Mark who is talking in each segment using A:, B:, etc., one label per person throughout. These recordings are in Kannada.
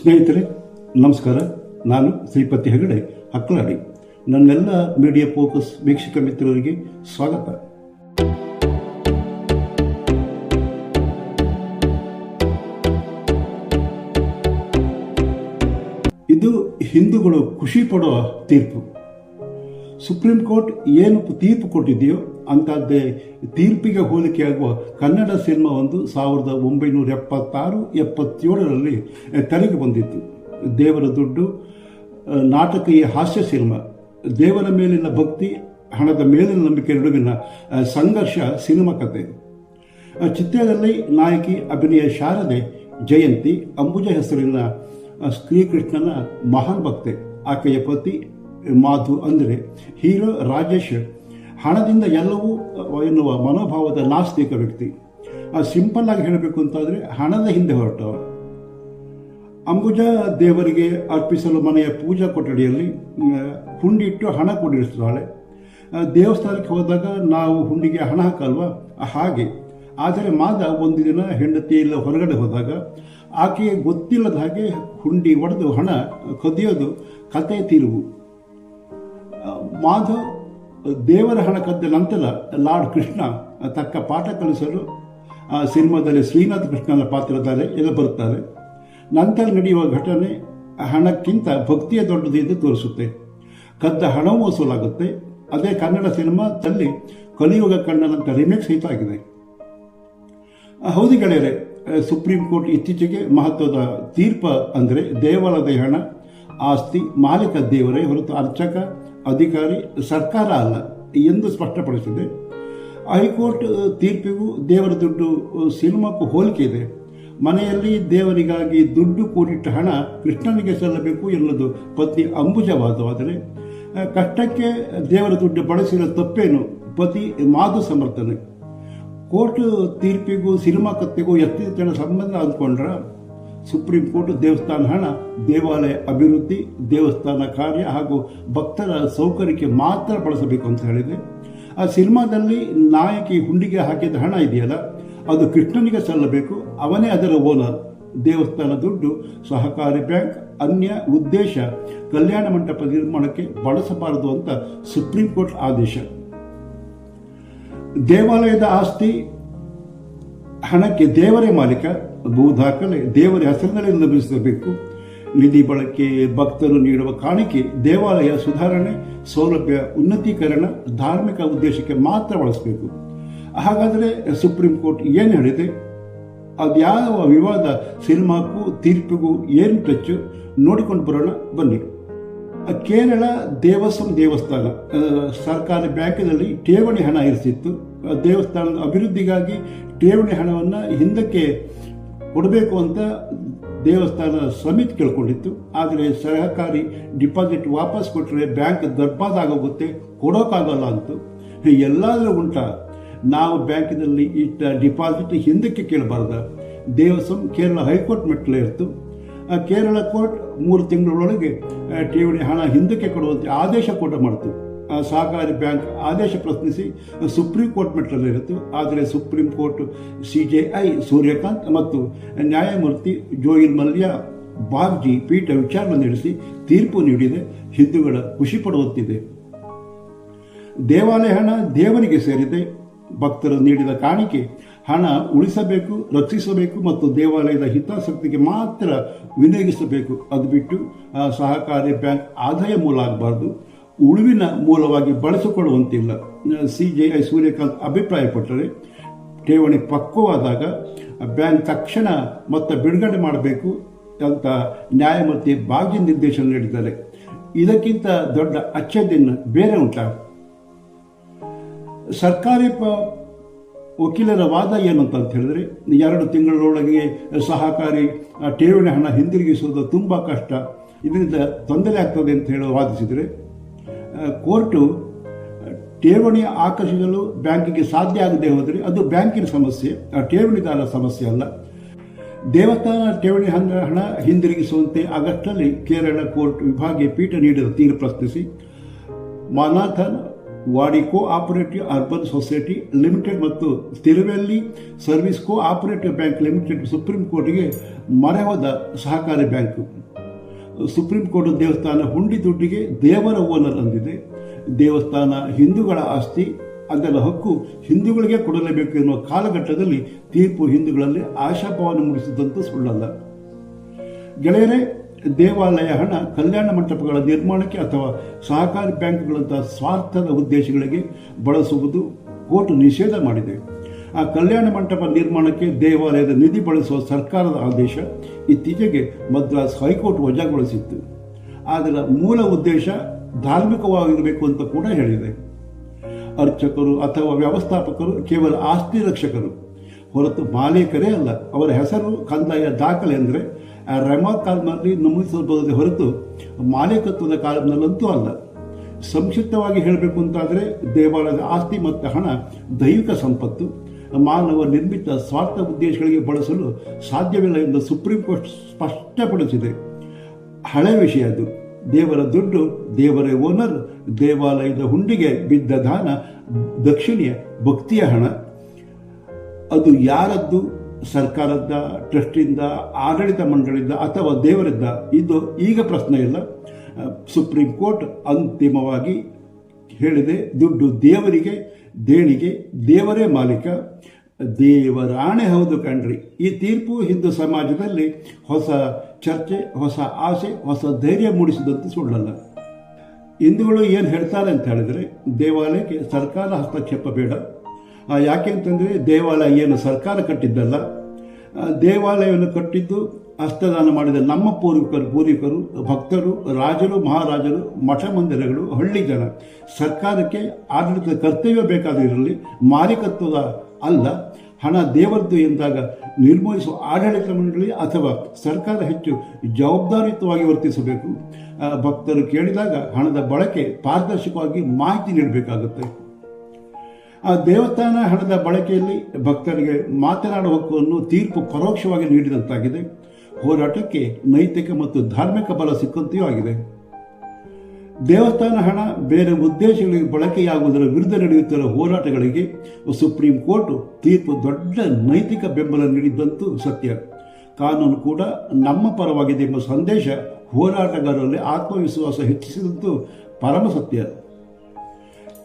A: ಸ್ನೇಹಿತರೆ ನಮಸ್ಕಾರ. ನಾನು ಶ್ರೀಪತಿ ಹೆಗಡೆ ಹಕ್ಕಲಾಡಿ. ನನ್ನೆಲ್ಲ ಮೀಡಿಯಾ ಫೋಕಸ್ ವೀಕ್ಷಕ ಮಿತ್ರರಿಗೆ ಸ್ವಾಗತ. ಇದು ಹಿಂದೂಗಳು ಖುಷಿ ಪಡುವ ತೀರ್ಪು. ಸುಪ್ರೀಂ ಕೋರ್ಟ್ ಏನು ತೀರ್ಪು ಕೊಟ್ಟಿದೆಯೋ ಅಂತದ್ದೇ ತೀರ್ಪಿಗೆ ಹೋಲಿಕೆಯಾಗುವ ಕನ್ನಡ ಸಿನಿಮಾ ಒಂದು 1976-77ರಲ್ಲಿ ತೆರೆಗೆ ಬಂದಿತ್ತು. ದೇವರ ದುಡ್ಡು ನಾಟಕೀಯ ಹಾಸ್ಯ ಸಿನಿಮಾ. ದೇವರ ಮೇಲಿನ ಭಕ್ತಿ, ಹಣದ ಮೇಲಿನ ನಂಬಿಕೆ ನಡುವಿನ ಸಂಘರ್ಷ ಸಿನಿಮಾ ಕಥೆ. ಚಿತ್ರದಲ್ಲಿ ನಾಯಕಿ ಅಭಿನಯ ಶಾರದೆ ಜಯಂತಿ ಅಂಬುಜ ಹೆಸರಿನ ಶ್ರೀಕೃಷ್ಣನ ಮಹಾನ್ ಭಕ್ತೆ. ಆಕೆಯ ಪತಿ ಮಾಧು ಅಂದರೆ ಹೀರೋ ರಾಜೇಶ್ ಹಣದಿಂದ ಎಲ್ಲವೂ ಎನ್ನುವ ಮನೋಭಾವದ ನಾಸ್ತಿಕ ವ್ಯಕ್ತಿ. ಸಿಂಪಲ್ ಆಗಿ ಹೇಳಬೇಕು ಅಂತಾದರೆ ಹಣದ ಹಿಂದೆ ಹೊರಟವ. ಅಂಬುಜ ದೇವರಿಗೆ ಅರ್ಪಿಸಲು ಮನೆಯ ಪೂಜಾ ಕೊಠಡಿಯಲ್ಲಿ ಹುಂಡಿಟ್ಟು ಹಣ ಕೂಡಿರಿಸ್ತಾಳೆ. ದೇವಸ್ಥಾನಕ್ಕೆ ಹೋದಾಗ ನಾವು ಹುಂಡಿಗೆ ಹಣ ಹಾಕಲ್ವಾ, ಹಾಗೆ. ಆದರೆ ಮಾದ ಒಂದು ದಿನ ಹೆಂಡತಿಯೆಲ್ಲ ಹೊರಗಡೆ ಹೋದಾಗ ಆಕೆಗೆ ಗೊತ್ತಿಲ್ಲದ ಹಾಗೆ ಹುಂಡಿ ಒಡೆದು ಹಣ ಕದಿಯೋದು ಕತೆ ತಿರುವು. ಮಾಧವ್ ದೇವರ ಹಣ ಕದ್ದ ನಂತರ ಲಾರ್ಡ್ ಕೃಷ್ಣ ತಕ್ಕ ಪಾಠ ಕಲಿಸಲು ಸಿನಿಮಾದಲ್ಲಿ ಶ್ರೀನಾಥ್ ಕೃಷ್ಣನ ಪಾತ್ರಧಾರೆ ಎಲ್ಲ ಬರುತ್ತಾರೆ. ನಂತರ ನಡೆಯುವ ಘಟನೆ ಹಣಕ್ಕಿಂತ ಭಕ್ತಿಯ ದೊಡ್ಡದು ಎಂದು ತೋರಿಸುತ್ತೆ. ಕದ್ದ ಹಣವೂ ವಸೂಲಾಗುತ್ತೆ. ಅದೇ ಕನ್ನಡ ಸಿನಿಮಾದಲ್ಲಿ ಕಲಿಯುಗ ಕಣ್ಣನಂತ ರಿಮೇಕ್ ಸಹಿತ ಆಗಿದೆ. ಹೌದು ಗೆಳೆಯರೆ, ಸುಪ್ರೀಂ ಕೋರ್ಟ್ ಇತ್ತೀಚೆಗೆ ಮಹತ್ವದ ತೀರ್ಪ ಅಂದರೆ ದೇವಾಲಯದ ಹಣ ಆಸ್ತಿ ಮಾಲೀಕ ದೇವರೇ ಹೊರತು ಅರ್ಚಕ, ಅಧಿಕಾರಿ, ಸರ್ಕಾರ ಅಲ್ಲ ಎಂದು ಸ್ಪಷ್ಟಪಡಿಸಿದೆ. ಹೈಕೋರ್ಟ್ ತೀರ್ಪಿಗೂ ದೇವರ ದುಡ್ಡು ಸಿನಿಮಾಕ್ಕೂ ಹೋಲಿಕೆ ಇದೆ. ಮನೆಯಲ್ಲಿ ದೇವರಿಗಾಗಿ ದುಡ್ಡು ಕೂಡಿಟ್ಟ ಹಣ ಕೃಷ್ಣನಿಗೆ ಸಲ್ಲಬೇಕು ಎನ್ನುವುದು ಪತ್ನಿ ಅಂಬುಜವಾದವಾದರೆ, ಕಷ್ಟಕ್ಕೆ ದೇವರ ದುಡ್ಡು ಬಳಸಿರೋ ತಪ್ಪೇನು ಪತಿ ಮಾಧು ಸಮರ್ಥನೆ. ಕೋರ್ಟ್ ತೀರ್ಪಿಗೂ ಸಿನಿಮಾ ಕಥೆಗೂ ಎತ್ತಿನ ಸಂಬಂಧ ಅಂದ್ಕೊಂಡ್ರ ಸುಪ್ರೀಂ ಕೋರ್ಟ್ ದೇವಸ್ಥಾನ ಹಣ ದೇವಾಲಯ ಅಭಿವೃದ್ಧಿ, ದೇವಸ್ಥಾನ ಕಾರ್ಯ ಹಾಗೂ ಭಕ್ತರ ಸೌಕರ್ಯಕ್ಕೆ ಮಾತ್ರ ಬಳಸಬೇಕು ಅಂತ ಹೇಳಿದೆ. ಆ ಸಿನಿಮಾದಲ್ಲಿ ನಾಯಕಿ ಹುಂಡಿಗೆ ಹಾಕಿದ ಹಣ ಇದೆಯಲ್ಲ, ಅದು ಕೃಷ್ಣನಿಗೆ ಸಲ್ಲಬೇಕು, ಅವನೇ ಅದರ ಓನರ್. ದೇವಸ್ಥಾನ ದುಡ್ಡು ಸಹಕಾರಿ ಬ್ಯಾಂಕ್, ಅನ್ಯ ಉದ್ದೇಶ ಕಲ್ಯಾಣ ಮಂಟಪ ನಿರ್ಮಾಣಕ್ಕೆ ಬಳಸಬಾರದು ಅಂತ ಸುಪ್ರೀಂ ಕೋರ್ಟ್ ಆದೇಶ. ದೇವಾಲಯದ ಆಸ್ತಿ ಹಣಕ್ಕೆ ದೇವರೇ ಮಾಲೀಕ. ಭೂ ದಾಖಲೆ ದೇವರ ಹೆಸರಿನಲ್ಲಿ ಲಭಿಸಬೇಕು. ನಿಧಿ ಬಳಕೆ, ಭಕ್ತರು ನೀಡುವ ಕಾಣಿಕೆ ದೇವಾಲಯ ಸುಧಾರಣೆ, ಸೌಲಭ್ಯ ಉನ್ನತೀಕರಣ, ಧಾರ್ಮಿಕ ಉದ್ದೇಶಕ್ಕೆ ಮಾತ್ರ ಬಳಸಬೇಕು. ಹಾಗಾದರೆ ಸುಪ್ರೀಂ ಕೋರ್ಟ್ ಏನು ಹೇಳಿದೆ? ಅದ್ಯಾವ ವಿವಾದ ಸಿನಿಮಾಕ್ಕೂ ತೀರ್ಪಿಗೂ ಏನು ಟಚ್ಚು ನೋಡಿಕೊಂಡು ಬರೋಣ ಬನ್ನಿ. ಕೇರಳ ದೇವಸ್ಥಾನ ಸರ್ಕಾರಿ ಬ್ಯಾಂಕಿನಲ್ಲಿ ಠೇವಣಿ ಹಣ ಇರಿಸಿತ್ತು. ದೇವಸ್ಥಾನದ ಅಭಿವೃದ್ಧಿಗಾಗಿ ಠೇವಣಿ ಹಣವನ್ನು ಹಿಂದಕ್ಕೆ ಕೊಡಬೇಕು ಅಂತ ದೇವಸ್ಥಾನ ಸಮಿತಿ ಕೇಳ್ಕೊಂಡಿತ್ತು. ಆದರೆ ಸಹಕಾರಿ ಡಿಪಾಸಿಟ್ ವಾಪಸ್ ಕೊಟ್ಟರೆ ಬ್ಯಾಂಕ್ ದರ್ಬಾದ್ ಆಗೋಗುತ್ತೆ, ಕೊಡೋಕ್ಕಾಗಲ್ಲ ಅಂತು. ಎಲ್ಲಾದರೂ ಉಂಟಾ? ನಾವು ಬ್ಯಾಂಕಿನಲ್ಲಿ ಇಟ್ಟ ಡಿಪಾಸಿಟ್ ಹಿಂದಕ್ಕೆ ಕೇಳಬಾರ್ದ? ದೇವಸ್ವಂ ಕೇರಳ ಹೈಕೋರ್ಟ್ ಮೆಟ್ಟಲೇ ಇರ್ತು. ಕೇರಳ ಕೋರ್ಟ್ 3 ತಿಂಗಳೊಳಗೆ ಠೇವಣಿ ಹಣ ಹಿಂದಕ್ಕೆ ಕೊಡುವಂತೆ ಆದೇಶ ಕೂಡ ಮಾಡಿತು. ಸಹಕಾರಿ ಬ್ಯಾಂಕ್ ಆದೇಶ ಪ್ರಶ್ನಿಸಿ ಸುಪ್ರೀಂ ಕೋರ್ಟ್ ಮೆಟ್ಟಲಿರುತ್ತು. ಆದರೆ ಸುಪ್ರೀಂ ಕೋರ್ಟ್ CJI ಸೂರ್ಯಕಾಂತ್ ಮತ್ತು ನ್ಯಾಯಮೂರ್ತಿ ಜೋಯಿಲ್ ಮಲ್ಯ ಬಾಗ್ಜಿ ಪೀಠ ವಿಚಾರಣೆ ನಡೆಸಿ ತೀರ್ಪು ನೀಡಿದೆ. ಹಿಂದೂಗಳ ಖುಷಿ ಪಡುವಂತಿದೆ. ದೇವಾಲಯ ಹಣ ದೇವರಿಗೆ ಸೇರಿದೆ. ಭಕ್ತರು ನೀಡಿದ ಕಾಣಿಕೆ ಹಣ ಉಳಿಸಬೇಕು, ರಕ್ಷಿಸಬೇಕು ಮತ್ತು ದೇವಾಲಯದ ಹಿತಾಸಕ್ತಿಗೆ ಮಾತ್ರ ವಿನಿಯೋಗಿಸಬೇಕು. ಅದು ಬಿಟ್ಟು ಸಹಕಾರಿ ಬ್ಯಾಂಕ್ ಆದಾಯ ಮೂಲ ಆಗಬಾರ್ದು, ಉಳಿವಿನ ಮೂಲವಾಗಿ ಬಳಸಿಕೊಳ್ಳುವಂತಿಲ್ಲ. CJI ಸೂರ್ಯಕಾಂತ್ ಅಭಿಪ್ರಾಯಪಟ್ಟರೆ ಠೇವಣಿ ಪಕ್ವವಾದಾಗ ಬ್ಯಾಂಕ್ ತಕ್ಷಣ ಮೊತ್ತ ಬಿಡುಗಡೆ ಮಾಡಬೇಕು ಅಂತ ನ್ಯಾಯಮೂರ್ತಿ ಬಾಗ್ಜಿ ನಿರ್ದೇಶನ ನೀಡಿದ್ದಾರೆ. ಇದಕ್ಕಿಂತ ದೊಡ್ಡ ಅಚ್ಚರಿಯನ್ನು ಬೇರೆ ಉಂಟಾ? ಸರ್ಕಾರಿ ವಕೀಲರ ವಾದ ಏನು ಅಂತ ಹೇಳಿದ್ರೆ, 2 ತಿಂಗಳೊಳಗೆ ಸಹಕಾರಿ ಠೇವಣಿ ಹಣ ಹಿಂದಿರುಗಿಸುವುದು ತುಂಬ ಕಷ್ಟ, ಇದರಿಂದ ತೊಂದರೆ ಆಗ್ತದೆ ಅಂತ ಹೇಳಿ ವಾದಿಸಿದರೆ, ಕೋರ್ಟು ಠೇವಣಿ ಆಕರ್ಷಿಸಲು ಬ್ಯಾಂಕಿಗೆ ಸಾಧ್ಯ ಆಗದೆ ಹೋದರೆ ಅದು ಬ್ಯಾಂಕಿನ ಸಮಸ್ಯೆ, ಠೇವಣಿದಾರರ ಸಮಸ್ಯೆ ಅಲ್ಲ. ದೇವಸ್ಥಾನ ಠೇವಣಿ ಹಣ ಹಿಂದಿರುಗಿಸುವಂತೆ ಆಗಸ್ಟ್ನಲ್ಲಿ ಕೇರಳ ಕೋರ್ಟ್ ವಿಭಾಗೀಯ ಪೀಠ ನೀಡಿದ ತೀರ್ಪು ಪ್ರಶ್ನಿಸಿ Mananthavady co operative urban society limited ಮತ್ತು Tiruvelli service co operative bank limited supreme ಕೋರ್ಟ್ಗೆ ಮೊರೆ ಹೋದ ಸಹಕಾರಿ ಬ್ಯಾಂಕ್. ಸುಪ್ರೀಂ ಕೋರ್ಟ್ ದೇವಸ್ಥಾನ ಹುಂಡಿ ದುಡ್ಡಿಗೆ ದೇವರ ಓನರ್ ಅಂದಿದೆ. ದೇವಸ್ಥಾನ ಹಿಂದೂಗಳ ಆಸ್ತಿ, ಅದರ ಹಕ್ಕು ಹಿಂದೂಗಳಿಗೆ ಕೊಡಲೇಬೇಕು ಎನ್ನುವ ಕಾಲಘಟ್ಟದಲ್ಲಿ ತೀರ್ಪು ಹಿಂದೂಗಳಲ್ಲಿ ಆಶಾಭಾವನೆ ಮೂಡಿಸಿದಂತೂ ಸುಳ್ಳಲ್ಲ. ಗೆಳೆಯರೇ, ದೇವಾಲಯ ಹಣ ಕಲ್ಯಾಣ ಮಂಟಪಗಳ ನಿರ್ಮಾಣಕ್ಕೆ ಅಥವಾ ಸಹಕಾರಿ ಬ್ಯಾಂಕ್ಗಳಂತಹ ಸ್ವಾರ್ಥದ ಉದ್ದೇಶಗಳಿಗೆ ಬಳಸುವುದು ಕೋರ್ಟ್ ನಿಷೇಧ ಮಾಡಿದೆ. ಆ ಕಲ್ಯಾಣ ಮಂಟಪ ನಿರ್ಮಾಣಕ್ಕೆ ದೇವಾಲಯದ ನಿಧಿ ಬಳಸುವ ಸರ್ಕಾರದ ಆದೇಶ ಇತ್ತೀಚೆಗೆ ಮದ್ರಾಸ್ ಹೈಕೋರ್ಟ್ ವಜಾಗೊಳಿಸಿತ್ತು. ಅದರ ಮೂಲ ಉದ್ದೇಶ ಧಾರ್ಮಿಕವಾಗಿರಬೇಕು ಅಂತ ಕೂಡ ಹೇಳಿದೆ. ಅರ್ಚಕರು ಅಥವಾ ವ್ಯವಸ್ಥಾಪಕರು ಕೇವಲ ಆಸ್ತಿ ರಕ್ಷಕರು ಹೊರತು ಮಾಲೀಕರೇ ಅಲ್ಲ. ಅವರ ಹೆಸರು ಕಂದಾಯ ದಾಖಲೆ ಅಂದರೆ ರೆಮಾರ್ಕ್ ಕಾಲಮ್ನಲ್ಲಿ ನಮೂದಿಸಬಹುದೇ ಹೊರತು ಮಾಲೀಕತ್ವದ ಕಾಲಮ್ನಲ್ಲಂತೂ ಅಲ್ಲ. ಸಂಕ್ಷಿಪ್ತವಾಗಿ ಹೇಳಬೇಕು ಅಂತಾದರೆ ದೇವಾಲಯದ ಆಸ್ತಿ ಮತ್ತು ಹಣ ದೈವಿಕ ಸಂಪತ್ತು, ಮಾನವ ನಿರ್ಮಿತ ಸ್ವಾರ್ಥ ಉದ್ದೇಶಗಳಿಗೆ ಬಳಸಲು ಸಾಧ್ಯವಿಲ್ಲ ಎಂದು ಸುಪ್ರೀಂ ಕೋರ್ಟ್ ಸ್ಪಷ್ಟಪಡಿಸಿದೆ. ಹಳೆ ವಿಷಯ ಅದು. ದೇವರ ದುಡ್ಡು ದೇವರೇ ಓನರ್. ದೇವಾಲಯದ ಹುಂಡಿಗೆ ಬಿದ್ದ ದಾನ ದಕ್ಷಿಣೆಯ ಭಕ್ತಿಯ ಹಣ. ಅದು ಯಾರದ್ದು? ಸರ್ಕಾರದ, ಟ್ರಸ್ಟಿಂದ, ಆಡಳಿತ ಮಂಡಳಿಯಿಂದ ಅಥವಾ ದೇವರಿದ್ದ? ಇದು ಈಗ ಪ್ರಶ್ನೆ ಇಲ್ಲ. ಸುಪ್ರೀಂ ಕೋರ್ಟ್ ಅಂತಿಮವಾಗಿ ಹೇಳಿದೆ, ದುಡ್ಡು ದೇವರಿಗೆ, ದೇಣಿಗೆ ದೇವರೇ ಮಾಲೀಕ. ದೇವರಾಣೆ ಹೌದು ಕಣ್ರಿ. ಈ ತೀರ್ಪು ಹಿಂದೂ ಸಮಾಜದಲ್ಲಿ ಹೊಸ ಚರ್ಚೆ, ಹೊಸ ಆಸೆ, ಹೊಸ ಧೈರ್ಯ ಮೂಡಿಸಿದಂತೆ ಸುಳ್ಳಲ್ಲ. ಹಿಂದೂಗಳು ಏನು ಹೇಳ್ತಾರೆ ಅಂತ ಹೇಳಿದರೆ, ದೇವಾಲಯಕ್ಕೆ ಸರ್ಕಾರ ಹಸ್ತಕ್ಷೇಪ ಬೇಡ. ಯಾಕೆ ಅಂತಂದರೆ ದೇವಾಲಯ ಏನು ಸರ್ಕಾರ ಕಟ್ಟಿದ್ದಲ್ಲ. ದೇವಾಲಯವನ್ನು ಕಟ್ಟಿದ್ದು ಹಸ್ತದಾನ ಮಾಡಿದ ನಮ್ಮ ಪೂರ್ವಿಕರು, ಭಕ್ತರು, ರಾಜರು, ಮಹಾರಾಜರು, ಮಠ ಮಂದಿರಗಳು, ಹಳ್ಳಿ ಜನ. ಸರ್ಕಾರಕ್ಕೆ ಆಡಳಿತದ ಕರ್ತವ್ಯ ಬೇಕಾದಿರಲಿ, ಮಾಲೀಕತ್ವದ ಅಲ್ಲ. ಹಣ ದೇವರದ್ದು ಎಂದಾಗ ನಿರ್ಮೂಲಿಸುವ ಆಡಳಿತ ಮಂಡಳಿ ಅಥವಾ ಸರ್ಕಾರ ಹೆಚ್ಚು ಜವಾಬ್ದಾರಿಯುತವಾಗಿ ವರ್ತಿಸಬೇಕು. ಭಕ್ತರು ಕೇಳಿದಾಗ ಹಣದ ಬಳಕೆ ಪಾರದರ್ಶಕವಾಗಿ ಮಾಹಿತಿ ನೀಡಬೇಕಾಗುತ್ತೆ. ಆ ದೇವಸ್ಥಾನ ಹಣದ ಬಳಕೆಯಲ್ಲಿ ಭಕ್ತರಿಗೆ ಮಾತನಾಡುವ ಹಕ್ಕನ್ನು ತೀರ್ಪು ಪರೋಕ್ಷವಾಗಿ ನೀಡಿದಂತಾಗಿದೆ. ಹೋರಾಟಕ್ಕೆ ನೈತಿಕ ಮತ್ತು ಧಾರ್ಮಿಕ ಬಲ ಸಿಕ್ಕಂತೆಯೂ ಆಗಿದೆ. ದೇವಸ್ಥಾನ ಹಣ ಬೇರೆ ಉದ್ದೇಶಗಳಿಗೆ ಬಳಕೆಯಾಗುವುದರ ವಿರುದ್ಧ ನಡೆಯುತ್ತಿರುವ ಹೋರಾಟಗಳಿಗೆ ಸುಪ್ರೀಂ ಕೋರ್ಟ್ ತೀರ್ಪು ದೊಡ್ಡ ನೈತಿಕ ಬೆಂಬಲ ನೀಡಿದ್ದಂತೂ ಸತ್ಯ. ಕಾನೂನು ಕೂಡ ನಮ್ಮ ಪರವಾಗಿದೆ ಎಂಬ ಸಂದೇಶ ಹೋರಾಟಗಾರರಲ್ಲಿ ಆತ್ಮವಿಶ್ವಾಸ ಹೆಚ್ಚಿಸಿದಂತೂ ಪರಮ ಸತ್ಯ.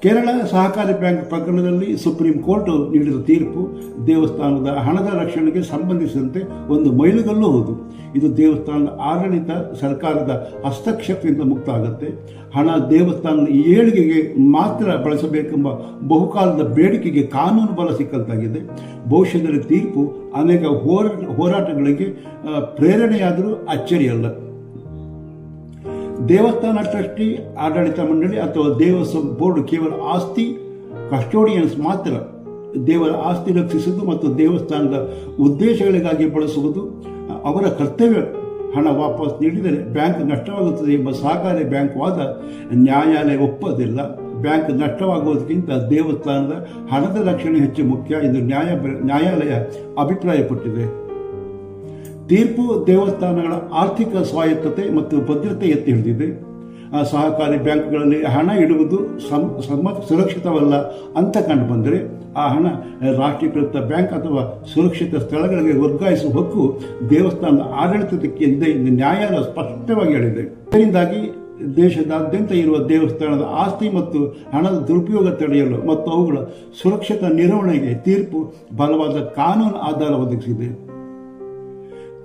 A: ಕೇರಳ ಸಹಕಾರಿ ಬ್ಯಾಂಕ್ ಪ್ರಕರಣದಲ್ಲಿ ಸುಪ್ರೀಂ ಕೋರ್ಟ್ ನೀಡಿದ ತೀರ್ಪು ದೇವಸ್ಥಾನದ ಹಣದ ರಕ್ಷಣೆಗೆ ಸಂಬಂಧಿಸಿದಂತೆ ಒಂದು ಮೈಲುಗಲ್ಲು ಹೌದು. ಇದು ದೇವಸ್ಥಾನದ ಆಡಳಿತ ಸರ್ಕಾರದ ಹಸ್ತಕ್ಷೇಪದಿಂದ ಮುಕ್ತ ಆಗುತ್ತೆ. ಹಣ ದೇವಸ್ಥಾನದ ಏಳಿಗೆಗೆ ಮಾತ್ರ ಬಳಸಬೇಕೆಂಬ ಬಹುಕಾಲದ ಬೇಡಿಕೆಗೆ ಕಾನೂನು ಬಲ ಸಿಕ್ಕಂತಾಗಿದೆ. ಭವಿಷ್ಯದಲ್ಲಿ ತೀರ್ಪು ಅನೇಕ ಹೋರಾಟಗಳಿಗೆ ಪ್ರೇರಣೆಯಾದರೂ ಅಚ್ಚರಿಯಲ್ಲ. ದೇವಸ್ಥಾನ ಟ್ರಸ್ಟಿ, ಆಡಳಿತ ಮಂಡಳಿ ಅಥವಾ ದೇವಸ್ಥಾನ ಬೋರ್ಡ್ ಕೇವಲ ಆಸ್ತಿ ಕಸ್ಟೋಡಿಯನ್ಸ್ ಮಾತ್ರ. ದೇವರ ಆಸ್ತಿ ರಕ್ಷಿಸುವುದು ಮತ್ತು ದೇವಸ್ಥಾನದ ಉದ್ದೇಶಗಳಿಗಾಗಿ ಬಳಸುವುದು ಅವರ ಕರ್ತವ್ಯ. ಹಣ ವಾಪಸ್ ನೀಡಿದರೆ ಬ್ಯಾಂಕ್ ನಷ್ಟವಾಗುತ್ತದೆ ಎಂಬ ಸಹಕಾರಿ ಬ್ಯಾಂಕ್ ವಾದ ನ್ಯಾಯಾಲಯ ಒಪ್ಪೋದಿಲ್ಲ. ಬ್ಯಾಂಕ್ ನಷ್ಟವಾಗುವುದಕ್ಕಿಂತ ದೇವಸ್ಥಾನದ ಹಣದ ರಕ್ಷಣೆ ಹೆಚ್ಚು ಮುಖ್ಯ ಎಂದು ನ್ಯಾಯಾಲಯ ಅಭಿಪ್ರಾಯಪಟ್ಟಿದೆ. ತೀರ್ಪು ದೇವಸ್ಥಾನಗಳ ಆರ್ಥಿಕ ಸ್ವಾಯತ್ತತೆ ಮತ್ತು ಭದ್ರತೆ ಎತ್ತಿ ಹಿಡಿದಿದೆ. ಸಹಕಾರಿ ಬ್ಯಾಂಕ್ಗಳಲ್ಲಿ ಹಣ ಇಡುವುದು ಸುರಕ್ಷಿತವಲ್ಲ ಅಂತ ಕಂಡು ಬಂದರೆ ಆ ಹಣ ರಾಷ್ಟ್ರೀಕೃತ ಬ್ಯಾಂಕ್ ಅಥವಾ ಸುರಕ್ಷಿತ ಸ್ಥಳಗಳಿಗೆ ವರ್ಗಾಯಿಸುವ ಹಕ್ಕು ದೇವಸ್ಥಾನದ ಆಡಳಿತಕ್ಕೆ ಇದೆ ಎಂದು ನ್ಯಾಯಾಲಯ ಸ್ಪಷ್ಟವಾಗಿ ಹೇಳಿದೆ. ಇದರಿಂದಾಗಿ ದೇಶದಾದ್ಯಂತ ಇರುವ ದೇವಸ್ಥಾನದ ಆಸ್ತಿ ಮತ್ತು ಹಣದ ದುರುಪಯೋಗ ತಡೆಯಲು ಮತ್ತು ಅವುಗಳ ಸುರಕ್ಷಿತ ನಿರ್ವಹಣೆಗೆ ತೀರ್ಪು ಬಲವಾದ ಕಾನೂನು ಆಧಾರ ಒದಗಿಸಿದೆ.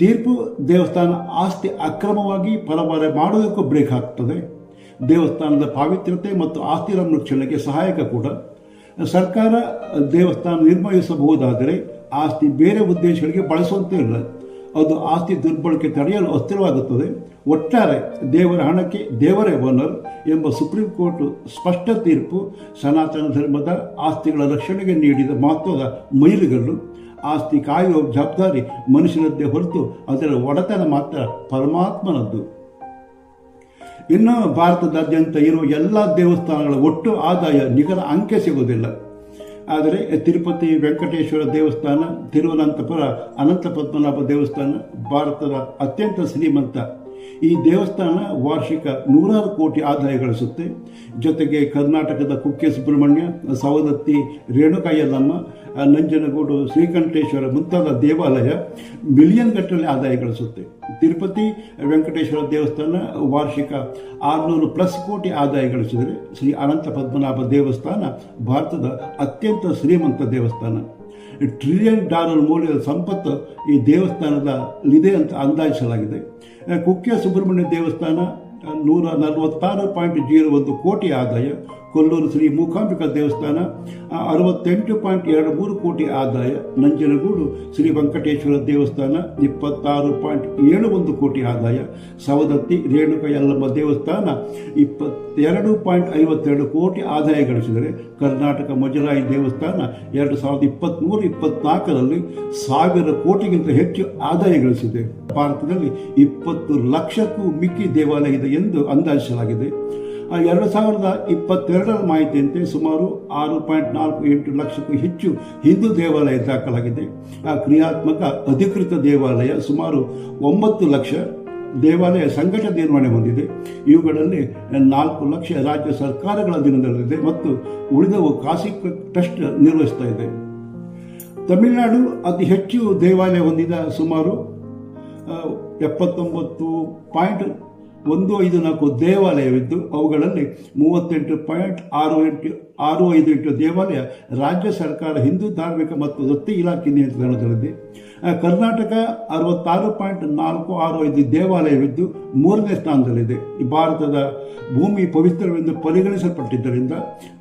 A: ತೀರ್ಪು ದೇವಸ್ಥಾನ ಆಸ್ತಿ ಅಕ್ರಮವಾಗಿ ಪರಭಾರೆ ಮಾಡುವುದಕ್ಕೂ ಬ್ರೇಕ್ ಹಾಕ್ತದೆ. ದೇವಸ್ಥಾನದ ಪಾವಿತ್ರ್ಯತೆ ಮತ್ತು ಆಸ್ತಿ ಸಂರಕ್ಷಣೆಗೆ ಸಹಾಯಕ ಕೂಡ. ಸರ್ಕಾರ ದೇವಸ್ಥಾನ ನಿರ್ವಹಿಸಬಹುದಾದರೆ ಆಸ್ತಿ ಬೇರೆ ಉದ್ದೇಶಗಳಿಗೆ ಬಳಸುವಂತೆ ಇಲ್ಲ. ಅದು ಆಸ್ತಿ ದುರ್ಬಳಕೆ ತಡೆಯಲು ಅಸ್ಥಿರವಾಗುತ್ತದೆ. ಒಟ್ಟಾರೆ ದೇವರ ಹಣಕ್ಕೆ ದೇವರೇ ಓನರ್ ಎಂಬ ಸುಪ್ರೀಂ ಕೋರ್ಟ್ ಸ್ಪಷ್ಟ ತೀರ್ಪು ಸನಾತನ ಧರ್ಮದ ಆಸ್ತಿಗಳ ರಕ್ಷಣೆಗೆ ನೀಡಿದ ಮಹತ್ವದ ಮೈಲುಗಲ್ಲು. ಆಸ್ತಿ ಕಾಯುವ ಜವಾಬ್ದಾರಿ ಮನುಷ್ಯನದ್ದೇ ಹೊರತು ಅದರ ಒಡೆತನ ಮಾತ್ರ ಪರಮಾತ್ಮನದ್ದು. ಇನ್ನು ಭಾರತದಾದ್ಯಂತ ಇರುವ ಎಲ್ಲ ದೇವಸ್ಥಾನಗಳ ಒಟ್ಟು ಆದಾಯ ನಿಖರ ಅಂಕೆ ಸಿಗುವುದಿಲ್ಲ. ಆದರೆ ತಿರುಪತಿ ವೆಂಕಟೇಶ್ವರ ದೇವಸ್ಥಾನ, ತಿರುವನಂತಪುರ ಅನಂತ ಪದ್ಮನಾಭ ದೇವಸ್ಥಾನ ಭಾರತದ ಅತ್ಯಂತ ಶ್ರೀಮಂತ ಈ ದೇವಸ್ಥಾನ ವಾರ್ಷಿಕ 100 ಕೋಟಿ ಆದಾಯ ಗಳಿಸುತ್ತೆ. ಜೊತೆಗೆ ಕರ್ನಾಟಕದ ಕುಕ್ಕೆ ಸುಬ್ರಹ್ಮಣ್ಯ, ಸವದತ್ತಿ ರೇಣುಕಾ ಯಲ್ಲಮ್ಮ, ನಂಜನಗೂಡು ಶ್ರೀಕಂಠೇಶ್ವರ ಮುಂತಾದ ದೇವಾಲಯ ಮಿಲಿಯನ್ ಗಟ್ಟಲೆ ಆದಾಯ ಗಳಿಸುತ್ತೆ. ತಿರುಪತಿ ವೆಂಕಟೇಶ್ವರ ದೇವಸ್ಥಾನ ವಾರ್ಷಿಕ 600+ ಕೋಟಿ ಆದಾಯ ಗಳಿಸಿದರೆ, ಶ್ರೀ ಅನಂತ ಪದ್ಮನಾಭ ದೇವಸ್ಥಾನ ಭಾರತದ ಅತ್ಯಂತ ಶ್ರೀಮಂತ ದೇವಸ್ಥಾನ. $1 ಟ್ರಿಲಿಯನ್ ಮೌಲ್ಯದ ಸಂಪತ್ತು ಈ ದೇವಸ್ಥಾನದಲ್ಲಿದೆ ಅಂತ ಅಂದಾಜಿಸಲಾಗಿದೆ. ಕುಕ್ಕೆ ಸುಬ್ರಹ್ಮಣ್ಯ ದೇವಸ್ಥಾನ 146.01 ಕೋಟಿ ಆದಾಯ. ಕೊಲ್ಲೂರು ಶ್ರೀ ಮೂಕಾಂಬಿಕಾ ದೇವಸ್ಥಾನ 68.23 ಕೋಟಿ ಆದಾಯ. ನಂಜನಗೂಡು ಶ್ರೀ ವೆಂಕಟೇಶ್ವರ ದೇವಸ್ಥಾನ 26.71 ಕೋಟಿ ಆದಾಯ. ಸವದತ್ತಿ ರೇಣುಕಾ ಯಲ್ಲಮ್ಮ ದೇವಸ್ಥಾನ 22.52 ಕೋಟಿ ಆದಾಯ ಗಳಿಸಿದರೆ, ಕರ್ನಾಟಕ ಮುಜರಾಯಿ ದೇವಸ್ಥಾನ 2023-24ರಲ್ಲಿ 1000 ಕೋಟಿಗಿಂತ ಹೆಚ್ಚು ಆದಾಯ ಗಳಿಸಿದೆ. ಭಾರತದಲ್ಲಿ 20 ಲಕ್ಷಕ್ಕೂ ಮಿಕ್ಕಿ ದೇವಾಲಯ ಇದೆ ಎಂದು ಅಂದಾಜಿಸಲಾಗಿದೆ. 2022ರ ಮಾಹಿತಿಯಂತೆ ಸುಮಾರು 6.48 ಲಕ್ಷಕ್ಕೂ ಹೆಚ್ಚು ಹಿಂದೂ ದೇವಾಲಯ ದಾಖಲಾಗಿದೆ. ಕ್ರಿಯಾತ್ಮಕ ಅಧಿಕೃತ ದೇವಾಲಯ ಸುಮಾರು 9 ಲಕ್ಷ ದೇವಾಲಯ ಸಂಘಟ ನಿರ್ವಹಣೆ ಹೊಂದಿದೆ. ಇವುಗಳಲ್ಲಿ 4 ಲಕ್ಷ ರಾಜ್ಯ ಸರ್ಕಾರಗಳ ಅಧೀನದಲ್ಲಿದೆ ಮತ್ತು ಉಳಿದವು ಖಾಸಗಿ ಟ್ರಸ್ಟ್ ನಿರ್ವಹಿಸ್ತಾ ಇದೆ. ತಮಿಳುನಾಡು ಅತಿ ಹೆಚ್ಚು ದೇವಾಲಯ ಹೊಂದಿದ ಸುಮಾರು 79.154 ದೇವಾಲಯವಿದ್ದು, ಅವುಗಳಲ್ಲಿ 38.658 ದೇವಾಲಯ ರಾಜ್ಯ ಸರ್ಕಾರ, ಹಿಂದೂ ಧಾರ್ಮಿಕ ಮತ್ತು ದತ್ತಿ ಇಲಾಖೆ ನಿಯಂತ್ರಣದಲ್ಲಿದೆ. ಕರ್ನಾಟಕ 66.465 ದೇವಾಲಯವಿದ್ದು 3ನೇ ಸ್ಥಾನದಲ್ಲಿದೆ. ಭಾರತದ ಭೂಮಿ ಪವಿತ್ರವೆಂದು ಪರಿಗಣಿಸಲ್ಪಟ್ಟಿದ್ದರಿಂದ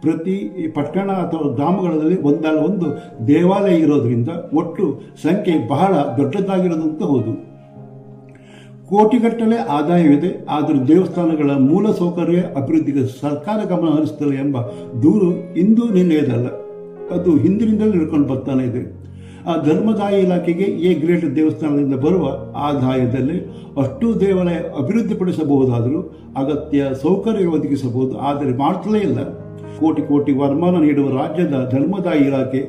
A: ಪ್ರತಿ ಪಟ್ಟಣ ಅಥವಾ ಗ್ರಾಮಗಳಲ್ಲಿ ಒಂದಲ್ಲ ಒಂದು ದೇವಾಲಯ ಇರೋದರಿಂದ ಒಟ್ಟು ಸಂಖ್ಯೆ ಬಹಳ ದೊಡ್ಡದಾಗಿರೋದಂತ ಹೌದು. ಕೋಟಿಗಟ್ಟಲೆ ಆದಾಯವಿದೆ, ಆದರೆ ದೇವಸ್ಥಾನಗಳ ಮೂಲ ಸೌಕರ್ಯ ಅಭಿವೃದ್ಧಿಗೆ ಸರ್ಕಾರ ಗಮನ ಹರಿಸುತ್ತಿಲ್ಲ ಎಂಬ ದೂರು ಇಂದು ನಿನ್ನೆಯದಲ್ಲ, ಅದು ಹಿಂದಿನಿಂದಲೇ ನಡ್ಕೊಂಡು ಬರ್ತಾನೆ ಇದೆ. ಧರ್ಮದಾಯ ಇಲಾಖೆಗೆ ಎ ಗ್ರೇಡ್ ದೇವಸ್ಥಾನದಿಂದ ಬರುವ ಆದಾಯದಲ್ಲಿ ಅಷ್ಟು ದೇವಾಲಯ ಅಭಿವೃದ್ಧಿಪಡಿಸಬಹುದಾದರೂ ಅಗತ್ಯ ಸೌಕರ್ಯ ಒದಗಿಸಬಹುದು, ಆದರೆ ಮಾಡ್ತಲೇ ಇಲ್ಲ. ಕೋಟಿ ಕೋಟಿ ವರಮಾನ ನೀಡುವ ರಾಜ್ಯದ ಧರ್ಮದಾಯ ಇಲಾಖೆ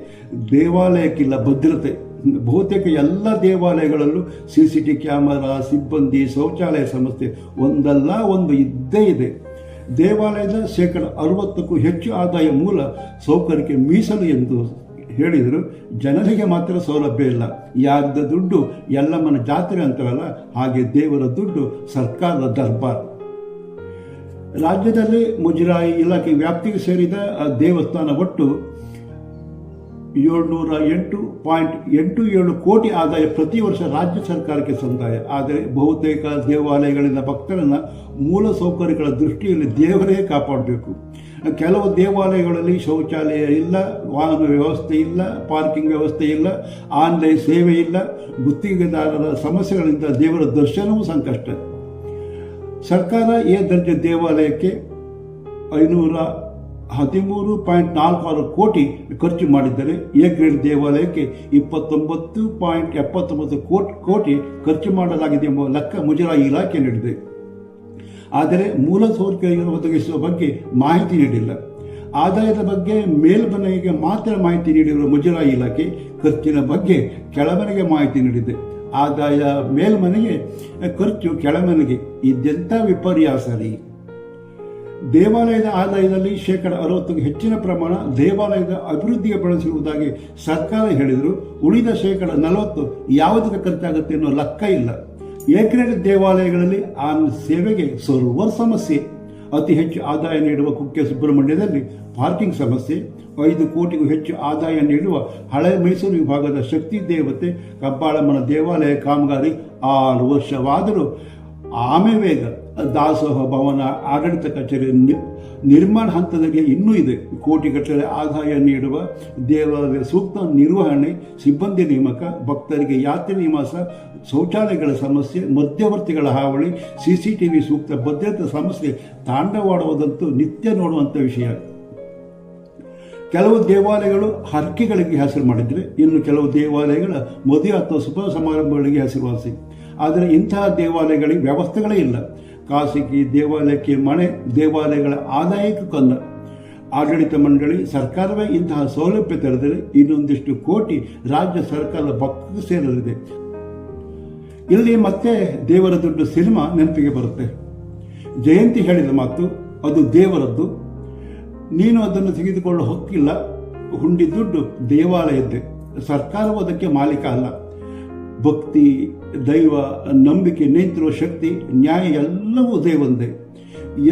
A: ದೇವಾಲಯಕ್ಕಿಲ್ಲ ಭದ್ರತೆ. ಬಹುತೇಕ ಎಲ್ಲ ದೇವಾಲಯಗಳಲ್ಲೂ CCTV ಕ್ಯಾಮರಾ, ಸಿಬ್ಬಂದಿ, ಶೌಚಾಲಯ ಸಮಸ್ಯೆ ಒಂದಲ್ಲ ಒಂದು ಇದ್ದೇ ಇದೆ. ದೇವಾಲಯದ 60%ಕ್ಕೂ ಹೆಚ್ಚು ಆದಾಯ ಮೂಲ ಸೌಕರ್ಯಕ್ಕೆ ಮೀಸಲು ಎಂದು ಹೇಳಿದರು. ಜನರಿಗೆ ಮಾತ್ರ ಸೌಲಭ್ಯ ಇಲ್ಲ. ಯಾರ್ದ ದುಡ್ಡು ಎಲ್ಲಮ್ಮನ ಜಾತ್ರೆ ಅಂತಾರಲ್ಲ, ಹಾಗೆ ದೇವರ ದುಡ್ಡು ಸರ್ಕಾರದ ದರ್ಬಾರ್. ರಾಜ್ಯದಲ್ಲಿ ಮುಜರಾಯಿ ಇಲಾಖೆ ವ್ಯಾಪ್ತಿಗೆ ಸೇರಿದ ದೇವಸ್ಥಾನ ಒಟ್ಟು 708.87 ಕೋಟಿ ಆದಾಯ ಪ್ರತಿ ವರ್ಷ ರಾಜ್ಯ ಸರ್ಕಾರಕ್ಕೆ ಸಂದಾಯ. ಆದರೆ ಬಹುತೇಕ ದೇವಾಲಯಗಳಿಂದ ಭಕ್ತರನ್ನು ಮೂಲ ಸೌಕರ್ಯಗಳ ದೃಷ್ಟಿಯಲ್ಲಿ ದೇವರೇ ಕಾಪಾಡಬೇಕು. ಕೆಲವು ದೇವಾಲಯಗಳಲ್ಲಿ ಶೌಚಾಲಯ ಇಲ್ಲ, ವಾಹನ ವ್ಯವಸ್ಥೆ ಇಲ್ಲ, ಪಾರ್ಕಿಂಗ್ ವ್ಯವಸ್ಥೆ ಇಲ್ಲ, ಆನ್ಲೈನ್ ಸೇವೆ ಇಲ್ಲ. ಗುತ್ತಿಗೆದಾರರ ಸಮಸ್ಯೆಗಳಿಂದ ದೇವರ ದರ್ಶನವೂ ಸಂಕಷ್ಟ. ಸರ್ಕಾರ ಎ ದರ್ಜೆ ದೇವಾಲಯಕ್ಕೆ 513.46 ಕೋಟಿ ಖರ್ಚು ಮಾಡಿದ್ದರೆ, ಎ ಗ್ರೇಡ್ ದೇವಾಲಯಕ್ಕೆ 29.79 ಕೋಟಿ ಖರ್ಚು ಮಾಡಲಾಗಿದೆ ಎಂಬ ಲೆಕ್ಕ ಮುಜರಾಯಿ ಇಲಾಖೆ ನೀಡಿದೆ. ಆದರೆ ಮೂಲ ಸೌಕರ್ಯ ಒದಗಿಸುವ ಬಗ್ಗೆ ಮಾಹಿತಿ ನೀಡಿಲ್ಲ. ಆದಾಯದ ಬಗ್ಗೆ ಮೇಲ್ಮನೆಗೆ ಮಾತ್ರ ಮಾಹಿತಿ ನೀಡಿರುವ ಮುಜರಾಯಿ ಇಲಾಖೆ ಖರ್ಚಿನ ಬಗ್ಗೆ ಕೆಳಮನೆಗೆ ಮಾಹಿತಿ ನೀಡಿದೆ. ಆದಾಯ ಮೇಲ್ಮನೆಗೆ, ಖರ್ಚು ಕೆಳಮನೆಗೆ. ಇದೆಂಥ ವಿಪರ್ಯಾಸ ರೀ! ದೇವಾಲಯದ ಆದಾಯದಲ್ಲಿ 60%ಕ್ಕೂ ಹೆಚ್ಚಿನ ಪ್ರಮಾಣ ದೇವಾಲಯದ ಅಭಿವೃದ್ಧಿಗೆ ಬಳಸಿರುವುದಾಗಿ ಸರ್ಕಾರ ಹೇಳಿದರು. ಉಳಿದ 40% ಯಾವುದಕ್ಕೆ ಖರ್ಚಾಗುತ್ತೆ ಅನ್ನೋ ಲೆಕ್ಕ ಇಲ್ಲ. ಏಕರೇಟ್ ದೇವಾಲಯಗಳಲ್ಲಿ ಆ ಸೇವೆಗೆ ಸರ್ವರ್ ಸಮಸ್ಯೆ. ಅತಿ ಹೆಚ್ಚು ಆದಾಯ ನೀಡುವ ಕುಕ್ಕೆ ಸುಬ್ರಹ್ಮಣ್ಯದಲ್ಲಿ ಪಾರ್ಕಿಂಗ್ ಸಮಸ್ಯೆ. 5 ಕೋಟಿಗೂ ಹೆಚ್ಚು ಆದಾಯ ನೀಡುವ ಹಳೆ ಮೈಸೂರು ವಿಭಾಗದ ಶಕ್ತಿ ದೇವತೆ ಕಬ್ಬಾಳಮ್ಮನ ದೇವಾಲಯ ಕಾಮಗಾರಿ 6 ವರ್ಷವಾದರೂ ಆಮೆವೇಗ. ದಾಸೋಹ ಭವನ ಆಡಳಿತ ಕಚೇರಿ ನಿರ್ಮಾಣ ಹಂತದಲ್ಲಿ ಇನ್ನೂ ಇದೆ. ಕೋಟಿಗಟ್ಟಲೆ ಆದಾಯ ನೀಡುವ ದೇವಾಲಯ ಸೂಕ್ತ ನಿರ್ವಹಣೆ, ಸಿಬ್ಬಂದಿ ನೇಮಕ, ಭಕ್ತರಿಗೆ ಯಾತ್ರೆ ನಿವಾಸ, ಶೌಚಾಲಯಗಳ ಸಮಸ್ಯೆ, ಮಧ್ಯವರ್ತಿಗಳ ಹಾವಳಿ, CCTV ಸೂಕ್ತ ಭದ್ರತಾ ಸಮಸ್ಯೆ ತಾಂಡವಾಡುವುದಂತೂ ನಿತ್ಯ ನೋಡುವಂಥ ವಿಷಯ. ಕೆಲವು ದೇವಾಲಯಗಳು ಹರಕೆಗಳಿಗೆ ಹೆಸರು ಮಾಡಿದರೆ, ಇನ್ನು ಕೆಲವು ದೇವಾಲಯಗಳ ಮದುವೆ ಅಥವಾ ಶುಭ ಸಮಾರಂಭಗಳಿಗೆ ಹೆಸರುವಾಸಿ. ಆದರೆ ಇಂತಹ ದೇವಾಲಯಗಳಿಗೆ ವ್ಯವಸ್ಥೆಗಳೇ ಇಲ್ಲ. ಖಾಸಗಿ ದೇವಾಲಯಕ್ಕೆ ಮನೆ, ದೇವಾಲಯಗಳ ಆದಾಯಕ್ಕೆ ಕನ್ನ. ಆಡಳಿತ ಮಂಡಳಿ, ಸರ್ಕಾರವೇ ಇಂತಹ ಸೌಲಭ್ಯ ತೆರೆದರೆ ಇನ್ನೊಂದಿಷ್ಟು ಕೋಟಿ ರಾಜ್ಯ ಸರ್ಕಾರದ ಪಕ್ಕಕ್ಕೆ ಸೇರಲಿದೆ. ಇಲ್ಲಿ ಮತ್ತೆ ದೇವರ ದುಡ್ಡು ಸಿನಿಮಾ ನೆನಪಿಗೆ ಬರುತ್ತೆ. ಜಯಂತಿ ಹೇಳಿದ ಮಾತು ಅದು ದೇವರದ್ದು, ನೀನು ಅದನ್ನು ತೆಗೆದುಕೊಳ್ಳೋ ಹಕ್ಕಿಲ್ಲ. ಹುಂಡಿ ದುಡ್ಡು ದೇವಾಲಯದ್ದೇ, ಸರ್ಕಾರವು ಅದಕ್ಕೆ ಮಾಲೀಕ ಅಲ್ಲ. ಭಕ್ತಿ, ದೈವ, ನಂಬಿಕೆ ನಿಂತಿರುವ ಶಕ್ತಿ, ನ್ಯಾಯ ಎಲ್ಲವೂ ದೇವಂದೇ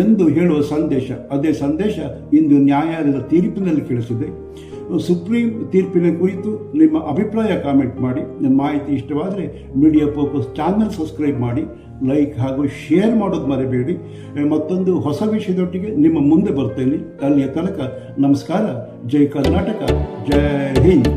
A: ಎಂದು ಹೇಳುವ ಸಂದೇಶ. ಅದೇ ಸಂದೇಶ ಇಂದು ನ್ಯಾಯಾಲಯದ ತೀರ್ಪಿನಲ್ಲಿ ಕೇಳಿಸಿದೆ. ಸುಪ್ರೀಂ ತೀರ್ಪಿನ ಕುರಿತು ನಿಮ್ಮ ಅಭಿಪ್ರಾಯ ಕಾಮೆಂಟ್ ಮಾಡಿ. ಮಾಹಿತಿ ಇಷ್ಟವಾದರೆ ಮೀಡಿಯಾ ಫೋಕಸ್ ಚಾನಲ್ ಸಬ್ಸ್ಕ್ರೈಬ್ ಮಾಡಿ, ಲೈಕ್ ಹಾಗೂ ಶೇರ್ ಮಾಡೋದು ಮರೆಯಬೇಡಿ. ಮತ್ತೊಂದು ಹೊಸ ವಿಷಯದೊಟ್ಟಿಗೆ ನಿಮ್ಮ ಮುಂದೆ ಬರ್ತೇನೆ. ಅಲ್ಲಿಯ ತನಕ ನಮಸ್ಕಾರ. ಜೈ ಕರ್ನಾಟಕ, ಜೈ ಹಿಂದ್.